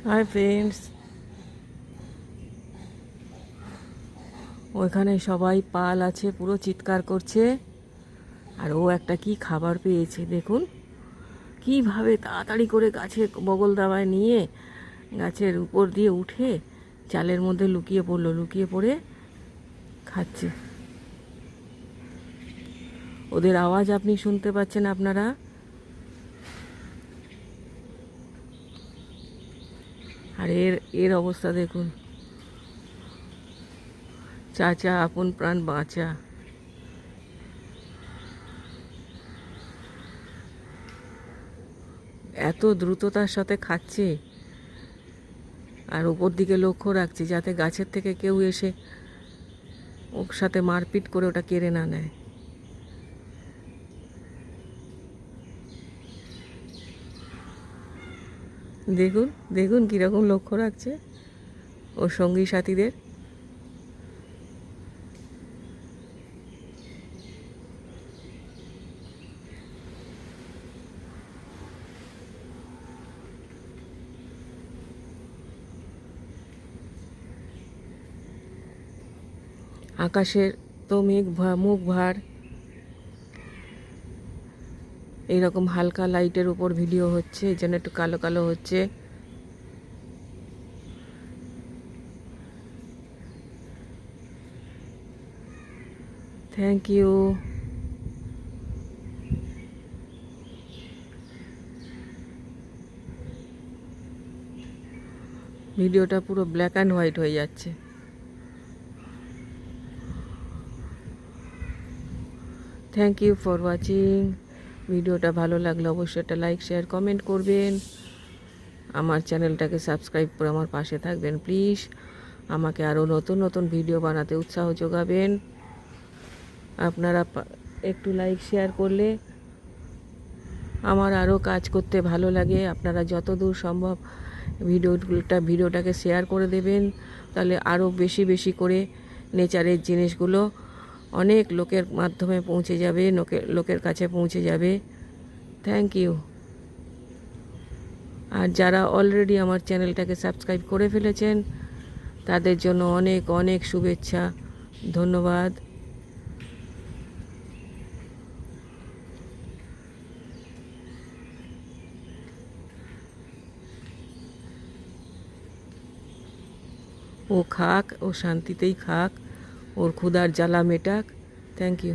Hi friends, ওইখানে সবাই পাল আছে, পুরো চিৎকার করছে। আর ও একটা কি খাবার পেয়েছে দেখুন, কিভাবে তাড়াতাড়ি করে গাছের বগল দাবায় নিয়ে গাছের উপর দিয়ে উঠে চালের মধ্যে লুকিয়ে পড়লো, লুকিয়ে পড়ে খাচ্ছে। ওদের আওয়াজ আপনি শুনতে পাচ্ছেন আপনারা। আর এর এর অবস্থা দেখুন, চাচা আপন প্রাণ বাঁচা। এত দ্রুততার সাথে খাচ্ছে, আর উপর দিকে লক্ষ্য রাখছে যাতে গাছের থেকে কেউ এসে ওর সাথে মারপিট করে ওটা কেড়ে না নেয়। দেখুন দেখুন কীরকম লক্ষ্য রাখছে ওর সঙ্গী সাথীদের। আকাশের তো মুখ ভার, এইরকম হালকা লাইটের উপর ভিডিও হচ্ছে, এই জন্য একটু কালো কালো হচ্ছে। Thank you. ভিডিওটা পুরো ব্ল্যাক অ্যান্ড হোয়াইট হয়ে যাচ্ছে। Thank you for watching. ভিডিওটা ভালো লাগলে অবশ্যই একটা লাইক, শেয়ার, কমেন্ট করবেন। আমার চ্যানেলটাকে সাবস্ক্রাইব করে আমার পাশে থাকবেন প্লিজ। আমাকে আরও নতুন নতুন ভিডিও বানাতে উৎসাহ যোগাবেন। আপনারা একটু লাইক শেয়ার করলে আমার আরও কাজ করতে ভালো লাগে। আপনারা যত দূর সম্ভব ভিডিওটাকে শেয়ার করে দেবেন, তাহলে আরও বেশি বেশি করে নেচারের জিনিসগুলো অনেক লোকের মাধ্যমে পৌঁছে যাবে, লোকের কাছে পৌঁছে যাবে। Thank you. আর যারা অলরেডি আমার চ্যানেলটাকে সাবস্ক্রাইব করে ফেলেছেন তাদের জন্য অনেক অনেক শুভেচ্ছা, ধন্যবাদ। ও খাক, ও শান্তিতেই খাক, ওর ক্ষুধার জ্বালা মেটাক। Thank you.